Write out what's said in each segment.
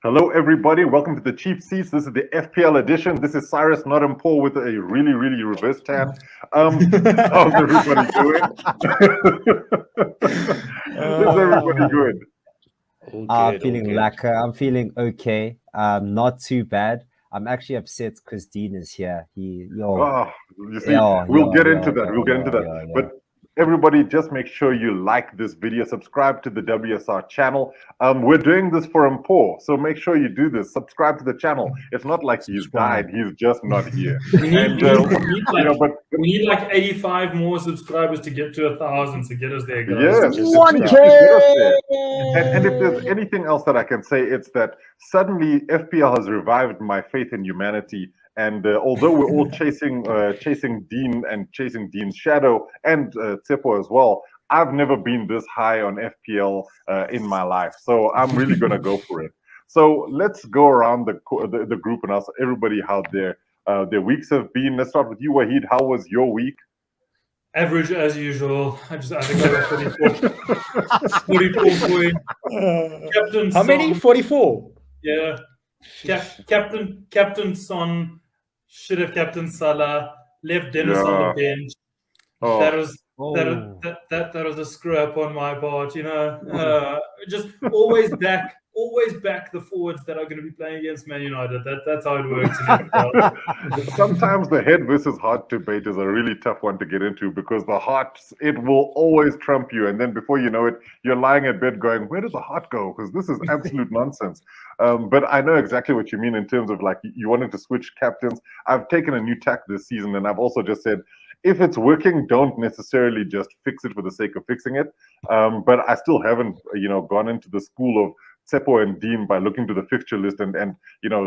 Hello, everybody. Welcome to the Cheap Seats. This is the FPL edition. This is Cyrus Paul with a really, really reverse tan. How's everybody doing? Is everybody good? I'm feeling lacquer. I'm feeling okay. Not too bad. I'm actually upset because Dean is here. We'll get into that. But everybody, just make sure you like this video, subscribe to the WSR channel. We're doing this for Mpo, so make sure you do this. Subscribe to the channel. It's not like he's died; he's just not here. We need like 85 more subscribers to get to 1,000 to get us there, guys. Yes, 1K. And if there's anything else that I can say, it's that suddenly FPL has revived my faith in humanity. And although we're all chasing Dean and chasing Dean's shadow and Tsepo as well, I've never been this high on FPL in my life. So I'm really going to go for it. So let's go around the group and ask everybody how their weeks have been. Let's start with you, Wahid. How was your week? Average as usual. I think I got 44 points. Captain How many? 44? Yeah. Captain Son should have Captain Salah, left Dennis on the bench. That was a screw up on my part, just always back the forwards that are going to be playing against Man United. That's how it works. Sometimes the head versus heart debate is a really tough one to get into because the heart, it will always trump you, and then before you know it, you're lying in bed going, where does the heart go? Because this is absolute nonsense. But I know exactly what you mean in terms of like you wanting to switch captains. I've taken a new tack this season, and I've also just said, if it's working, don't necessarily just fix it for the sake of fixing it. But I still haven't, gone into the school of Tsepo and Dean by looking to the fixture list and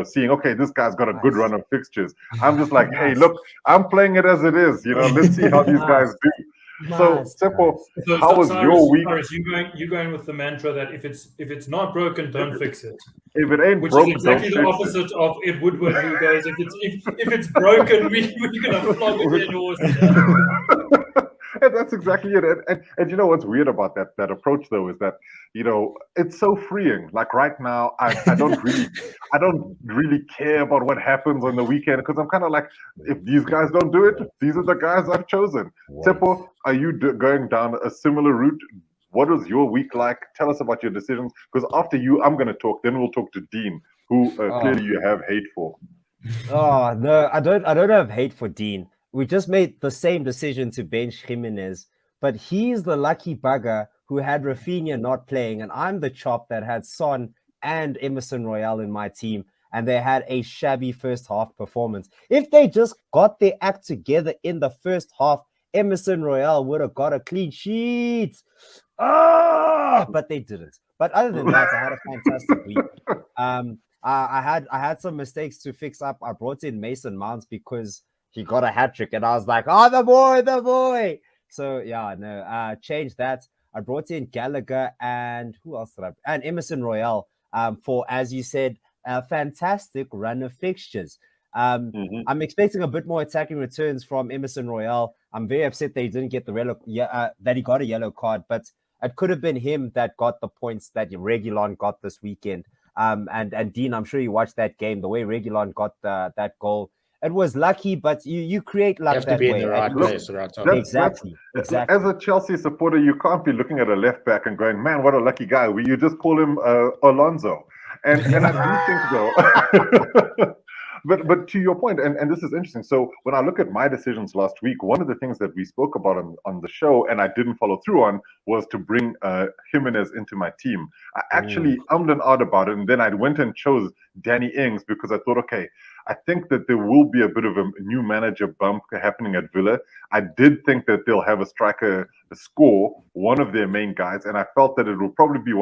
seeing, okay, this guy's got a good run of fixtures. I'm just like, hey, look, I'm playing it as it is. Let's see how these guys do. So, Tsepo, how was your week? Cyrus, you're going with the mantra that if it's not broken, don't fix it. If it ain't which broken, is exactly the opposite of Ed Woodward, who goes, if it's broken, we're gonna flog a dead horse. And that's exactly it. And you know what's weird about that approach though is that it's so freeing. Like right now, I don't really care about what happens on the weekend because I'm kind of like, if these guys don't do it, these are the guys I've chosen. Tsepo, are you going down a similar route? What was your week like? Tell us about your decisions. Because after you, I'm going to talk. Then we'll talk to Dean, who clearly you have hate for. Oh no, I don't have hate for Dean. We just made the same decision to bench Jimenez, but he's the lucky bugger who had Rafinha not playing, and I'm the chop that had Son and Emerson Royale in my team, and they had a shabby first half performance. If they just got their act together in the first half, Emerson Royale would have got a clean sheet. But they didn't. But other than that, I had a fantastic week. I had some mistakes to fix up. I brought in Mason Mounts because he got a hat trick, and I was like, "Oh, the boy!" So yeah, no, changed that. I brought in Gallagher and who else did I? And Emerson Royale for, as you said, a fantastic run of fixtures. I'm expecting a bit more attacking returns from Emerson Royale. I'm very upset that he didn't get that he got a yellow card, but it could have been him that got the points that Reguilon got this weekend. And Dean, I'm sure you watched that game. The way Reguilon got that goal. It was lucky, but you create luck that way. You have to be in the right place, the right time. Exactly. As a Chelsea supporter, you can't be looking at a left back and going, man, what a lucky guy. You just call him Alonso. And I do think, though, but to your point, and this is interesting. So when I look at my decisions last week, one of the things that we spoke about on the show, and I didn't follow through on, was to bring Jimenez into my team. I actually ummed and ahed about it, and then I went and chose Danny Ings because I thought, okay, I think that there will be a bit of a new manager bump happening at Villa. I did think that they'll have a striker score, one of their main guys, and I felt that it will probably be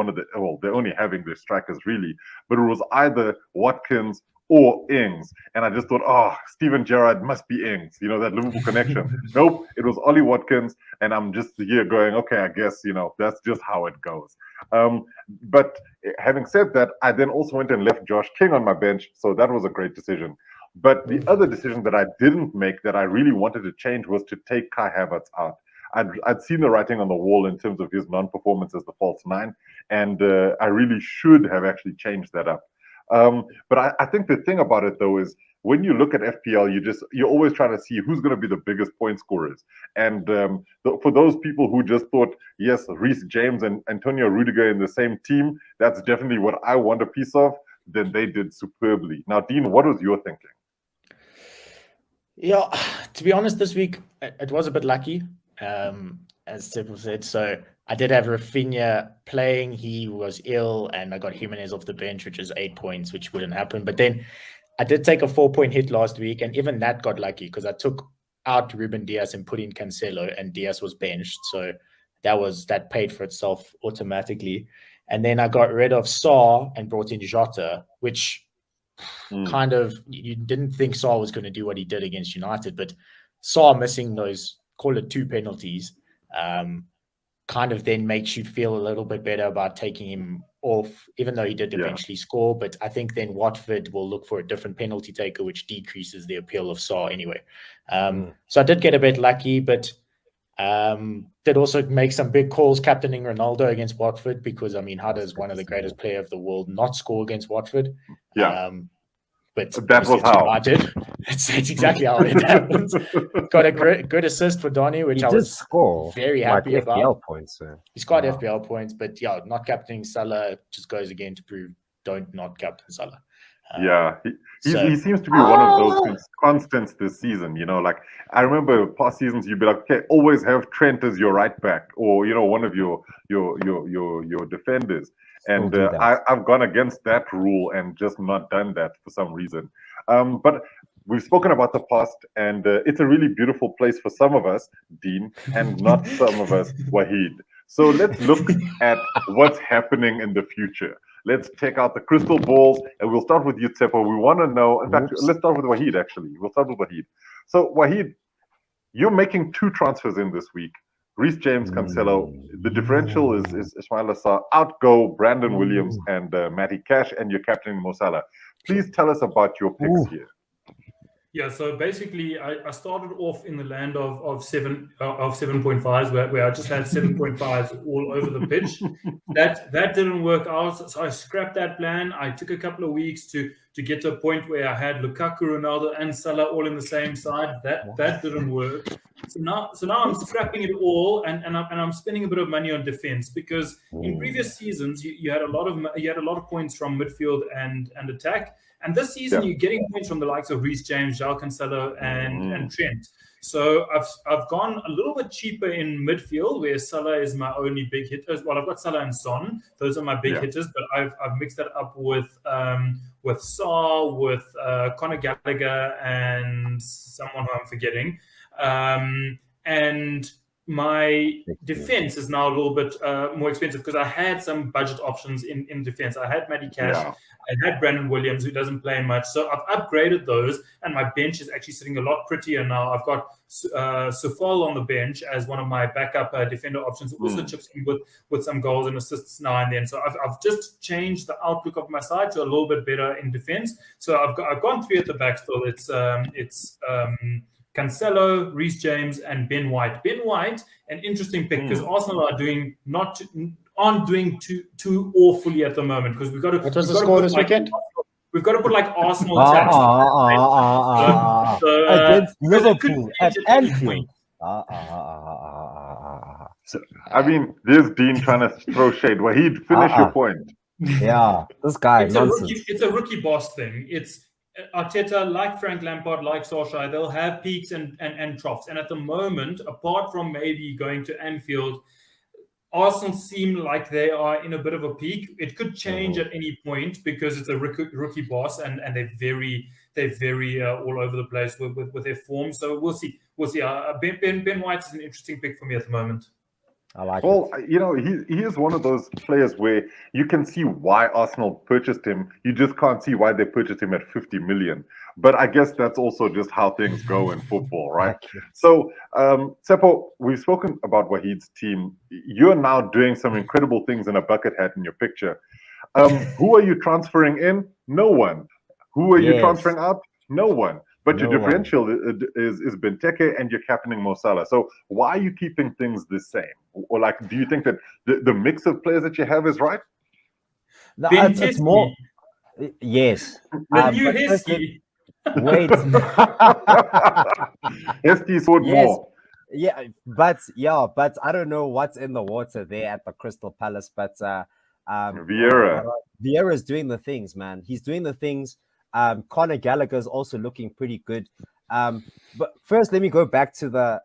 they're only having their strikers really, but it was either Watkins or Ings. And I just thought, Steven Gerrard must be Ings, that Liverpool connection. Nope, it was Ollie Watkins, and I'm just here going, okay, I guess, that's just how it goes. But having said that, I then also went and left Josh King on my bench, so that was a great decision. But the other decision that I didn't make that I really wanted to change was to take Kai Havertz out. I'd seen the writing on the wall in terms of his non-performance as the false nine, and I really should have actually changed that up. But I think the thing about it though is when you look at FPL, you're always trying to see who's going to be the biggest point scorers. And for those people who just thought, yes, Reece James and Antonio Rudiger in the same team, that's definitely what I want a piece of. Then they did superbly. Now, Dean, what was your thinking? Yeah, to be honest, this week it was a bit lucky, as Seppo said. So I did have Rafinha playing. He was ill, and I got Jimenez off the bench, which is 8 points, which wouldn't happen. But then I did take a 4-point hit last week, and even that got lucky because I took out Ruben Diaz and put in Cancelo, and Diaz was benched. So that paid for itself automatically. And then I got rid of Saar and brought in Jota, which kind of, you didn't think Saar was going to do what he did against United, but Saar missing those, call it 2 penalties, kind of then makes you feel a little bit better about taking him off, even though he did eventually score. But I think then Watford will look for a different penalty taker, which decreases the appeal of Saar anyway. So I did get a bit lucky, but did also make some big calls captaining Ronaldo against Watford, because, I mean, how does one of the greatest players of the world not score against Watford? But that was how I did. It's exactly how it happens. Got a good assist for Donny, which I was very happy about. FPL points, so. He's got FPL points, but yeah, not captaining Salah just goes again to prove don't not captain Salah. He seems to be one of those constants this season. You know, like I remember past seasons, you'd be like, okay, always have Trent as your right back, or one of your defenders. And I've gone against that rule and just not done that for some reason. But we've spoken about the past, and it's a really beautiful place for some of us, Dean, and not some of us, Wahid. So let's look at what's happening in the future. Let's take out the crystal balls, and we'll start with you, Tsepo. We want to know, in fact, let's start with Wahid, actually. We'll start with Wahid. So, Wahid, you're making 2 transfers in this week. Reece James, Cancelo. The differential is Ismail Assar. Out go Brandon Williams and Matty Cash, and you're captaining Mo Salah. Please tell us about your picks here. Yeah, so basically, I started off in the land of 7.5s, where I just had 7.5s all over the pitch. That didn't work out, so I scrapped that plan. I took a couple of weeks to get to a point where I had Lukaku, Ronaldo, and Salah all in the same side. That didn't work. So now I'm scrapping it all, and I'm spending a bit of money on defense, because in previous seasons you had a lot of points from midfield and attack. And this season, you're getting points from the likes of Reece James, João Cancelo, and Trent. So I've gone a little bit cheaper in midfield, where Salah is my only big hitter. Well, I've got Salah and Son; those are my big hitters. But I've mixed that up with Saar, with Conor Gallagher, and someone who I'm forgetting. And my defense is now a little bit more expensive, because I had some budget options in defense. I had Matty Cash. I had Brandon Williams, who doesn't play much. So I've upgraded those, and my bench is actually sitting a lot prettier now. I've got Sufal on the bench as one of my backup defender options, who also chips in with some goals and assists now and then. So I've just changed the outlook of my side to a little bit better in defense. So I've gone 3 at the back still. It's Cancelo, Reece James, and Ben White. Ben White, an interesting pick, because Arsenal aren't doing too awfully at the moment, because we've got to. What was the score this weekend? We've got to put like Arsenal tax against Liverpool at Anfield. So, I mean, there's Dean trying to throw shade. Wahid, finish your point. Yeah, this guy. It's a rookie boss thing. It's Arteta, like Frank Lampard, like Solskjaer, they'll have peaks and troughs. And at the moment, apart from maybe going to Anfield, Arsenal seem like they are in a bit of a peak. It could change at any point, because it's a rookie boss, and they're very all over the place with their form. So we'll see. Ben White is an interesting pick for me at the moment. I like it. He is one of those players where you can see why Arsenal purchased him. You just can't see why they purchased him at 50 million. But I guess that's also just how things go in football, right? So, Seppo, we've spoken about Wahid's team. You're now doing some incredible things in a bucket hat in your picture. Who are you transferring in? No one. Who are you transferring out? No one. But your differential is Benteke, and you're captaining Mo Salah. So why are you keeping things the same? Or do you think that the mix of players that you have is right? It's more. Yes. The new But first, Heskey. wait. ST scored Yes. more. But I don't know what's in the water there at the Crystal Palace. But Vieira. Vieira is doing the things, man. He's doing the things. Conor Gallagher is also looking pretty good. But first, let me go back to the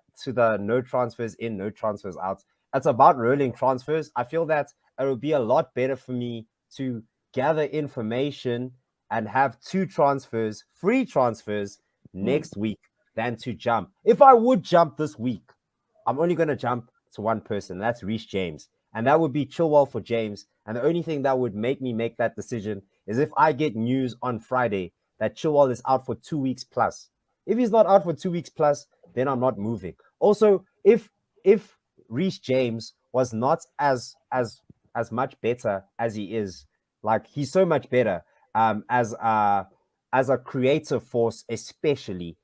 no transfers in, no transfers out. It's about rolling transfers. I feel that it would be a lot better for me to gather information and have 2 transfers, free transfers next week than to jump. If I would jump this week, I'm only going to jump to one person. That's Reece James. And that would be Chilwell for James. And the only thing that would make me make that decision is if I get news on Friday that Chilwell is out for 2 weeks plus. If he's not out for 2 weeks plus, then I'm not moving. Also, if Reece James was not as much better as he is, like he's so much better as a creative force, especially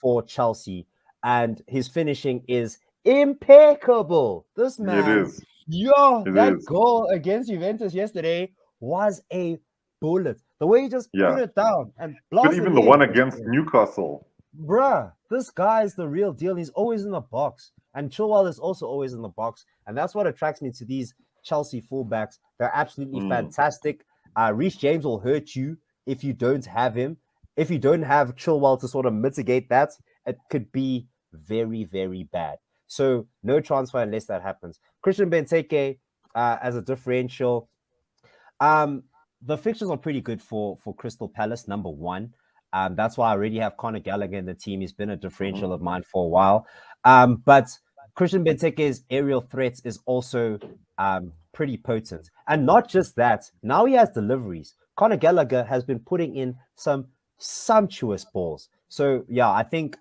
for Chelsea, and his finishing is impeccable. This man, it is. That goal against Juventus yesterday was a bullet. The way he just put it down and blasted. But even the one against Newcastle, bruh, this guy is the real deal. He's always in the box, and Chilwell is also always in the box, and that's what attracts me to these Chelsea fullbacks. They're absolutely fantastic. Reece James will hurt you if you don't have him. If you don't have Chilwell to sort of mitigate that, it could be very, very bad. So no transfer unless that happens. Christian Benteke as a differential. The fixtures are pretty good for Crystal Palace, number one. That's why I already have Conor Gallagher in the team. He's been a differential of mine for a while. But Christian Benteke's aerial threats is also pretty potent. And not just that, now he has deliveries. Conor Gallagher has been putting in some sumptuous balls. So yeah, I think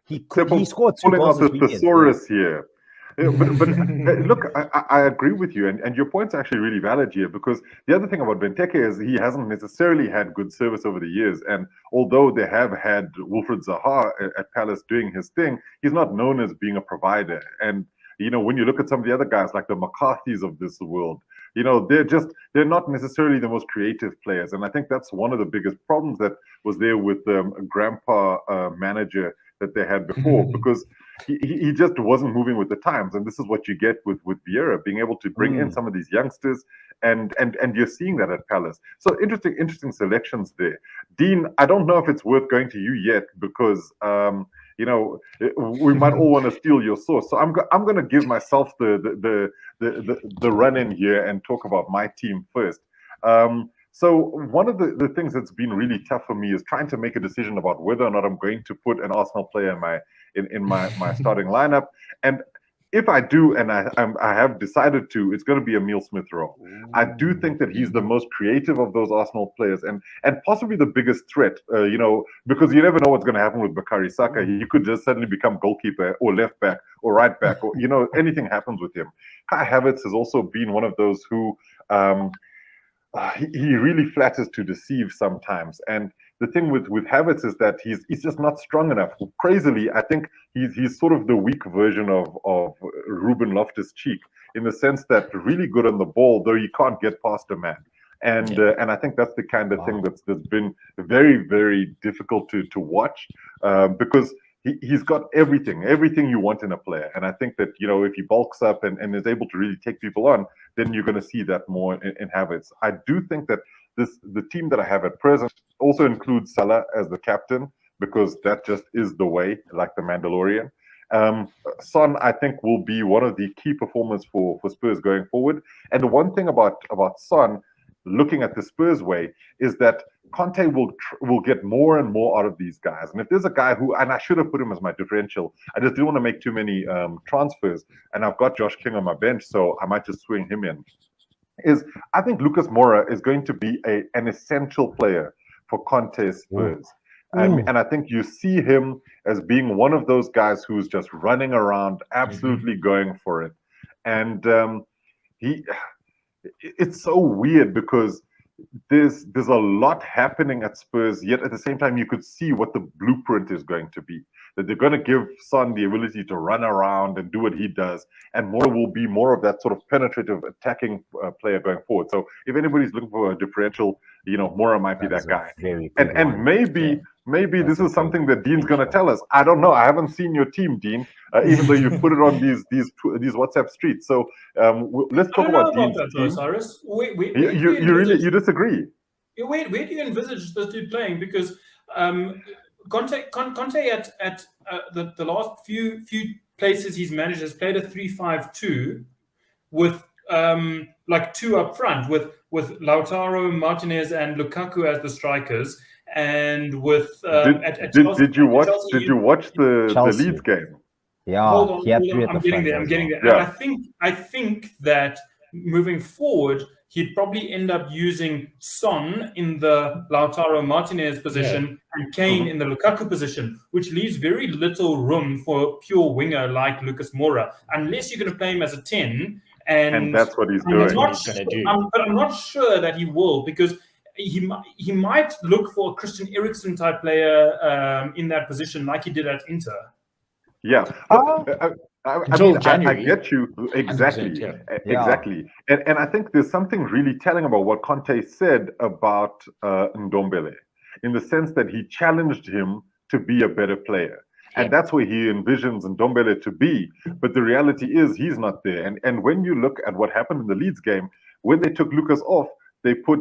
he scored 2 goals this weekend. Thesaurus here. But look, I agree with you, and your point's actually really valid here, because the other thing about Benteke is he hasn't necessarily had good service over the years, and although they have had Wilfried Zaha at Palace doing his thing, he's not known as being a provider. And when you look at some of the other guys like the McCarthys of this world, they're not necessarily the most creative players, and I think that's one of the biggest problems that was there with the grandpa manager that they had before, because he just wasn't moving with the times, and this is what you get with Vieira being able to bring in some of these youngsters, and you're seeing that at Palace. So interesting selections there. Dean, I don't know if it's worth going to you yet, because we might all want to steal your source. So I'm going to give myself the run in here and talk about my team first. So one of the things that's been really tough for me is trying to make a decision about whether or not I'm going to put an Arsenal player in my starting lineup. And if I do, and I have decided to, it's going to be Emile Smith-Rowe. I do think that he's the most creative of those Arsenal players, and possibly the biggest threat. Because you never know what's going to happen with Bakary Saka. He could just suddenly become goalkeeper or left back or right back, or anything happens with him. Kai Havertz has also been one of those who. He really flatters to deceive sometimes, and the thing with Havertz is that he's just not strong enough. Crazily, I think he's sort of the weak version of Ruben Loftus-Cheek, in the sense that really good on the ball, though he can't get past a man. And I think that's the kind of thing that's been very, very difficult to watch, because he's got everything you want in a player. And I think that, if he bulks up and is able to really take people on, then you're going to see that more in Havertz. I do think that the team that I have at present also includes Salah as the captain, because that just is the way, like the Mandalorian. Son, I think, will be one of the key performers for Spurs going forward. And the one thing about Son, looking at the Spurs way, is that Conte will get more and more out of these guys. And if there's a guy who, and I should have put him as my differential, I just didn't want to make too many transfers, and I've got Josh King on my bench, so I might just swing him in, I think Lucas Moura is going to be an essential player for Conte's Spurs. And I think you see him as being one of those guys who's just running around, absolutely going for it. And it's so weird, because there's a lot happening at Spurs, yet at the same time you could see what the blueprint is going to be. That they're going to give Son the ability to run around and do what he does, and Mora will be more of that sort of penetrative attacking player going forward. So if anybody's looking for a differential, Mora might be that guy. And maybe this is something that Dean's going to tell us. I don't know. I haven't seen your team, Dean, even though you've put it on these WhatsApp streets. So let's talk about Dean's team. Cyrus. You disagree? Where do you envisage this dude playing? Because Conte at the last few places he's managed has played a 3-5-2 with like two up front with Lautaro, Martinez, and Lukaku as the strikers, and with did you watch the Leeds game? Yeah, hold on, I'm getting there. Yeah. And I think that moving forward, he'd probably end up using Son in the Lautaro Martinez position and Kane in the Lukaku position, which leaves very little room for a pure winger like Lucas Moura, unless you're going to play him as a 10. And that's what he's doing. But I'm not sure that he will, because he might look for a Christian Eriksen type player in that position, like he did at Inter. Yeah. I get you exactly. Exactly. And I think there's something really telling about what Conte said about Ndombele, in the sense that he challenged him to be a better player. And that's where he envisions Ndombele to be. But the reality is he's not there. And when you look at what happened in the Leeds game, when they took Lucas off, they put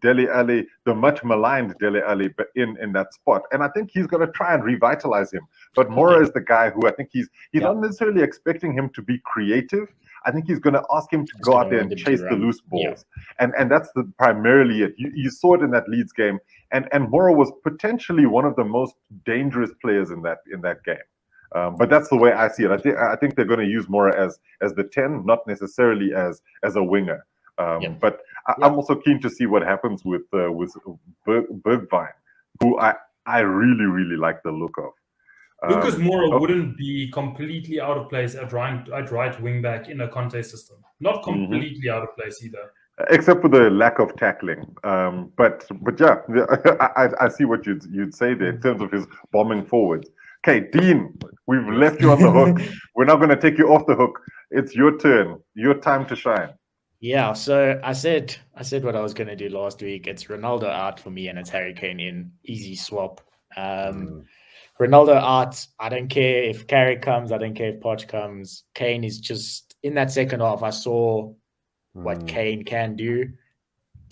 Dele Alli, the much maligned Dele Alli, in that spot. And I think he's going to try and revitalize him. But Mora is the guy who I think he's not necessarily expecting him to be creative. I think he's going to ask him to go out there and chase the loose balls. And that's primarily it. You saw it in that Leeds game. And Mora was potentially one of the most dangerous players in that game. But that's the way I see it. I think they're going to use Mora as the 10, not necessarily as a winger. But I'm also keen to see what happens with Bergwijn, who I really, really like the look of. Lucas Moura wouldn't be completely out of place at right wing back in a Conte system. Not completely out of place either. Except for the lack of tackling. But yeah, I see what you'd say there in terms of his bombing forwards. Okay, Dean, we've left you on the hook. We're not going to take you off the hook. It's your turn. Your time to shine. Yeah, so I said what I was going to do last week. It's Ronaldo out for me, and it's Harry Kane in. Easy swap. Ronaldo out. I don't care if Carrick comes. I don't care if Poch comes. Kane is just in that second half. I saw what Kane can do.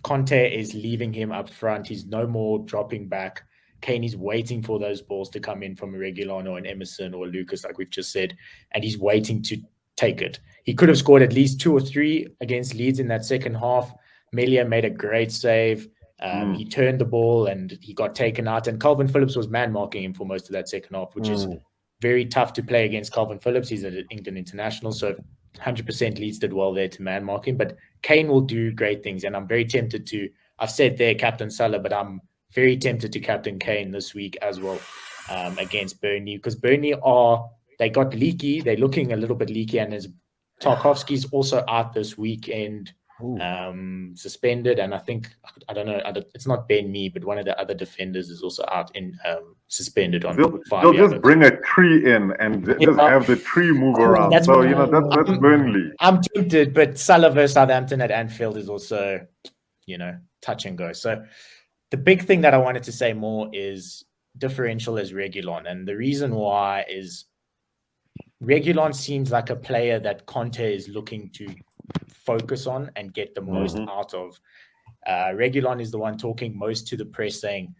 Conte is leaving him up front. He's no more dropping back. Kane is waiting for those balls to come in from a Reguilon or an Emerson or Lucas, like we've just said, and he's waiting to take it. He could have scored at least 2 or 3 against Leeds in that second half. Melia made a great save. He turned the ball and he got taken out. And Calvin Phillips was man-marking him for most of that second half, which is very tough to play against Calvin Phillips. He's an England international, so 100% Leeds did well there to man-mark him. But Kane will do great things, and I'm very tempted to – I've said there Captain Salah, but I'm very tempted to captain Kane this week as well against Burnley, because Burnley they got leaky. They're looking a little bit leaky, and as Tarkovsky's also out this weekend, suspended, and I don't know, it's not Ben Mee, but one of the other defenders is also out in suspended on 5 They'll just bring a tree in and just have the tree move around. That's Burnley. I'm tempted, but Salah versus Southampton at Anfield is also, touch and go. So the big thing that I wanted to say more is differential as Reguilon, and the reason why is Reguilon seems like a player that Conte is looking to focus on and get the most out of. Reguilon is the one talking most to the press, saying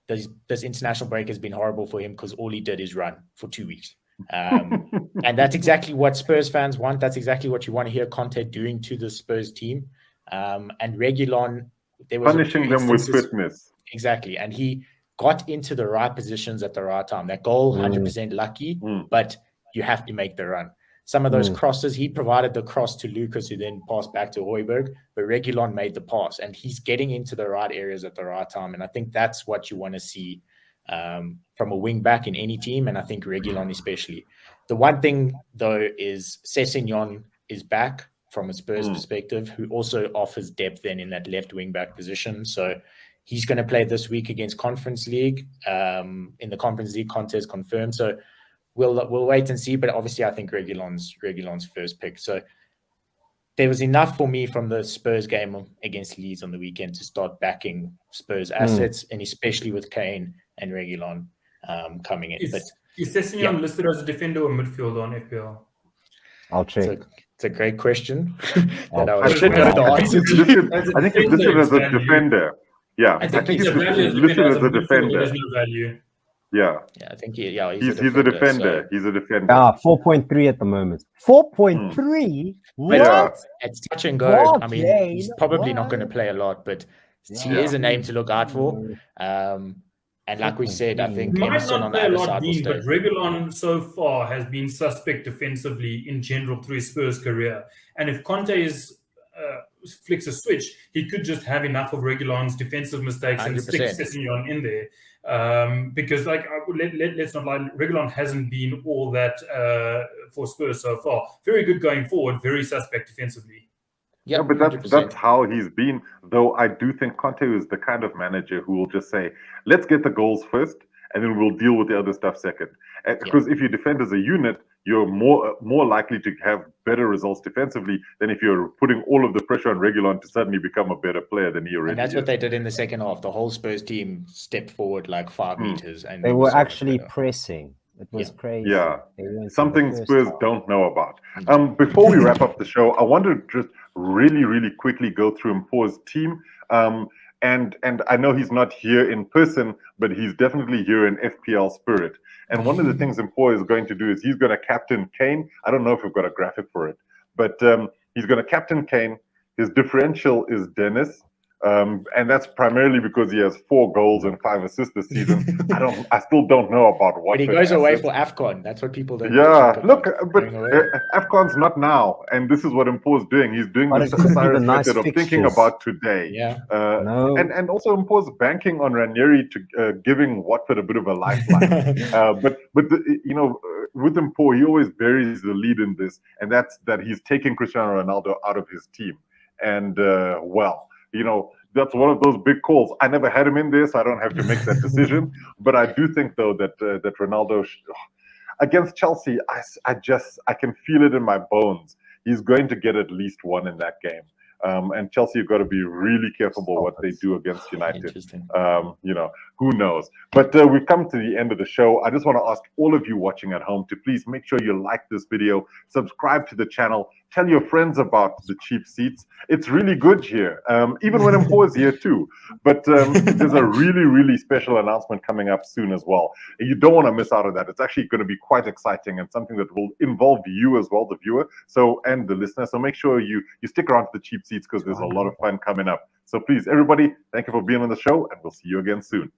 this international break has been horrible for him because all he did is run for 2 weeks. And that's exactly what Spurs fans want. That's exactly what you want to hear Conte doing to the Spurs team. And Reguilon, there was punishing them with fitness. Exactly. And he got into the right positions at the right time. That goal, 100% lucky, but you have to make the run. Some of those crosses, he provided the cross to Lucas, who then passed back to Højbjerg, but Reguilon made the pass, and he's getting into the right areas at the right time. And I think that's what you want to see from a wing back in any team, and I think Reguilon especially. The one thing, though, is Sessegnon is back from a Spurs perspective, who also offers depth then in that left wing back position. So he's going to play this week against Conference League. In the Conference League, Conte's confirmed. So we'll wait and see. But obviously, I think Reguilon's first pick. So there was enough for me from the Spurs game against Leeds on the weekend to start backing Spurs assets, and especially with Kane and Reguilon coming in. Is Sessegnon listed as a defender or midfielder on FPL? I'll check. It's a great question. I think it's listed as a defender. Yeah, I think it's listed as a defender. There's no value. Yeah, I think he's a defender. He's a defender. 4.3 at the moment. 4.3? What? Yeah. It's touch and go. I mean, he's probably not going to play a lot, but he is a name to look out for. And like we said, I think Emerson on the other side will stay. But Reguilon so far has been suspect defensively in general through his Spurs career. And if Conte flicks a switch, he could just have enough of Reguilon's defensive mistakes 100%. And stick Sessegnon in there. Because let's not lie, Reguilon hasn't been all that for Spurs so far. Very good going forward, very suspect defensively. Yeah, but that's how he's been. Though I do think Conte is the kind of manager who will just say, let's get the goals first, and then we'll deal with the other stuff second. Because if you defend as a unit, you're more likely to have better results defensively than if you're putting all of the pressure on Reguilon to suddenly become a better player than he already is. And that's what they did in the second half. The whole Spurs team stepped forward like 5 meters. And they were actually pressing. It was crazy. Yeah, something Spurs don't know about. Before we wrap up the show, I want to just really quickly go through Mpo's team. And I know he's not here in person, but he's definitely here in FPL spirit. And one of the things Mpo is going to do is he's going to captain Kane. I don't know if we've got a graphic for it, but he's going to captain Kane. His differential is Dennis. And that's primarily because he has 4 goals and 5 assists this season. I still don't know about what. But he goes away for AFCON. That's what people don't. Yeah, look, but AFCON's not now, and this is what Mpo is doing. He's doing the Cyrus method of thinking about today. Yeah. And also Mpo's banking on Ranieri to giving Watford a bit of a lifeline. But with Mpo, he always buries the lead in this, and that's that he's taking Cristiano Ronaldo out of his team, and that's one of those big calls. I never had him in there, so I don't have to make that decision. But I do think, though, that Ronaldo against Chelsea, I can feel it in my bones. He's going to get at least 1 in that game. And Chelsea have got to be really careful about what they do against United. Who knows? But we've come to the end of the show. I just want to ask all of you watching at home to please make sure you like this video, subscribe to the channel, tell your friends about the cheap seats. It's really good here, even when Mpo is here too. But there's a really special announcement coming up soon as well. You don't want to miss out on that. It's actually going to be quite exciting and something that will involve you as well, the viewer, and the listener. So make sure you stick around to the cheap seats because there's a lot of fun coming up. So please, everybody, thank you for being on the show, and we'll see you again soon.